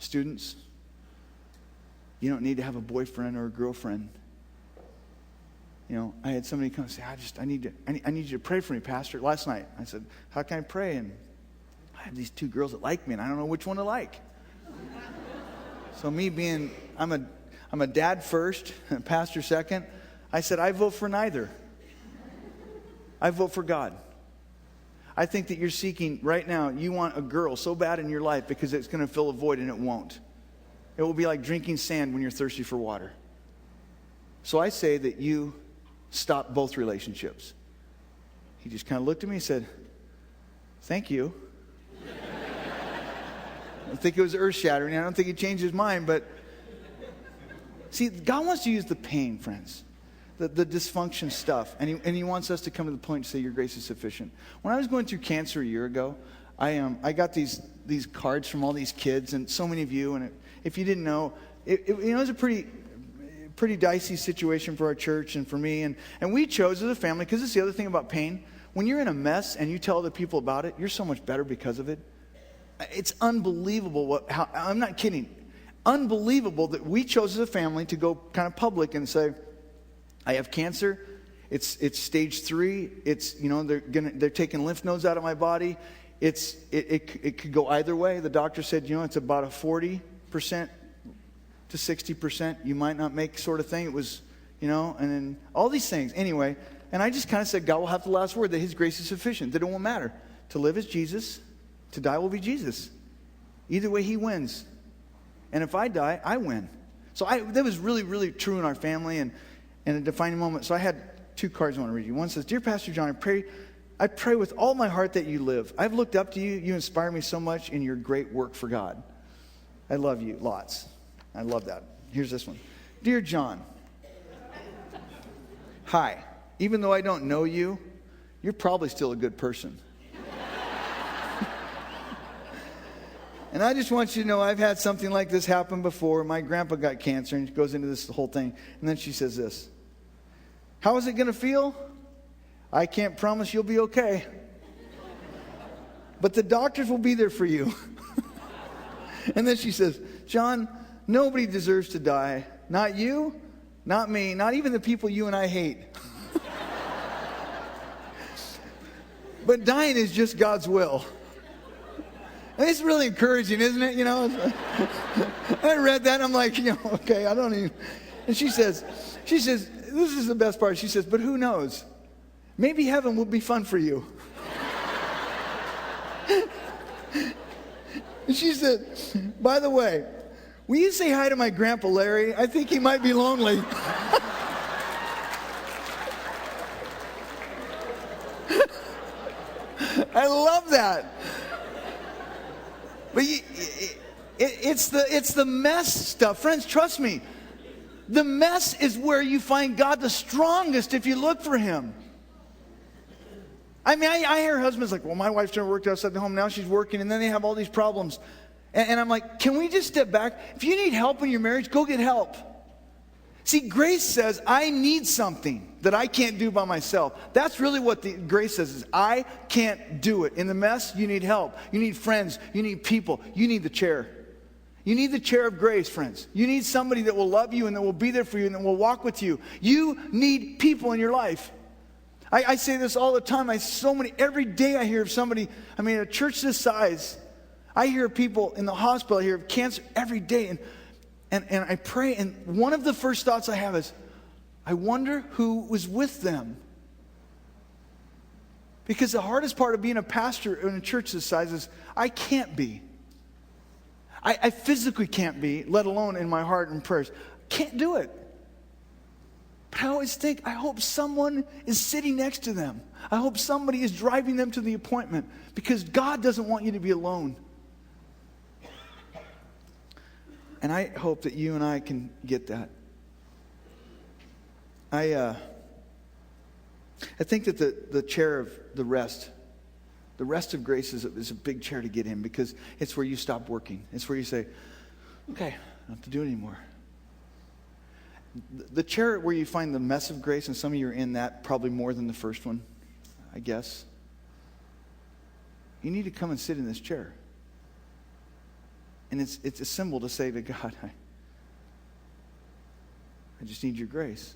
Students, you don't need to have a boyfriend or a girlfriend. You know, I had somebody come and say, I need you to pray for me, Pastor. Last night, I said, how can I pray? And I have these two girls that like me, and I don't know which one to like. So me being, I'm a dad first, and pastor second. I said, I vote for neither. I vote for God. I think that you're seeking right now, you want a girl so bad in your life because it's going to fill a void, and it won't. It will be like drinking sand when you're thirsty for water. So I say that you stop both relationships. He just kind of looked at me and said, thank you. I don't think it was earth-shattering. I don't think he changed his mind, but see, God wants to use the pain, friends, the dysfunction stuff, and he wants us to come to the point to say, your grace is sufficient. When I was going through cancer a year ago, I got these cards from all these kids, and so many of you, and if you didn't know, it was a pretty dicey situation for our church and for me, and we chose as a family, because it's the other thing about pain. When you're in a mess and you tell other people about it, you're so much better because of it. It's unbelievable how I'm not kidding. Unbelievable that we chose as a family to go kind of public and say, I have cancer. It's stage 3. It's, you know, they're taking lymph nodes out of my body. It could go either way. The doctor said, you know, it's about a 40% to 60% you might not make sort of thing. It was, you know, and then all these things. Anyway, and I just kind of said, God will have the last word, that his grace is sufficient, that it won't matter. To live is Jesus, to die will be Jesus. Either way, he wins. And if I die, I win. So that was really, really true in our family and a defining moment. So I had 2 cards I want to read you. One says, Dear Pastor John, I pray with all my heart that you live. I've looked up to you. You inspire me so much in your great work for God. I love you lots. I love that. Here's this one. Dear John, hi. Even though I don't know you, you're probably still a good person. And I just want you to know I've had something like this happen before. My grandpa got cancer, and she goes into this whole thing. And then she says this. How is it going to feel? I can't promise you'll be okay. But the doctors will be there for you. And then she says, John, nobody deserves to die. Not you, not me, not even the people you and I hate. But dying is just God's will. And it's really encouraging, isn't it? You know, I read that and I'm like, you know, okay, I don't even. And she says, this is the best part. She says, but who knows? Maybe heaven will be fun for you. And she said, by the way, will you say hi to my grandpa Larry? I think he might be lonely. I love that. But it's the mess stuff. Friends, trust me. The mess is where you find God the strongest if you look for him. I mean, I hear husbands like, well, my wife's never worked outside the home. Now she's working, and then they have all these problems. And I'm like, can we just step back? If you need help in your marriage, go get help. See, grace says, I need something that I can't do by myself. That's really what the grace says, is I can't do it. In the mess, you need help. You need friends. You need people. You need the chair. You need the chair of grace, friends. You need somebody that will love you and that will be there for you and that will walk with you. You need people in your life. I say this all the time. Every day I hear of somebody, I mean, a church this size, I hear people in the hospital, I hear of cancer every day. And I pray, and one of the first thoughts I have is, I wonder who was with them. Because the hardest part of being a pastor in a church this size is I can't be. I physically can't be, let alone in my heart and prayers. Can't do it. But I always think, I hope someone is sitting next to them. I hope somebody is driving them to the appointment, because God doesn't want you to be alone. And I hope that you and I can get that. I think that the chair of the rest of grace is a big chair to get in, because it's where you stop working. It's where you say, okay, I don't have to do it anymore. The chair where you find the mess of grace, and some of you are in that probably more than the first one, I guess. You need to come and sit in this chair. And it's a symbol to say to God, I just need your grace.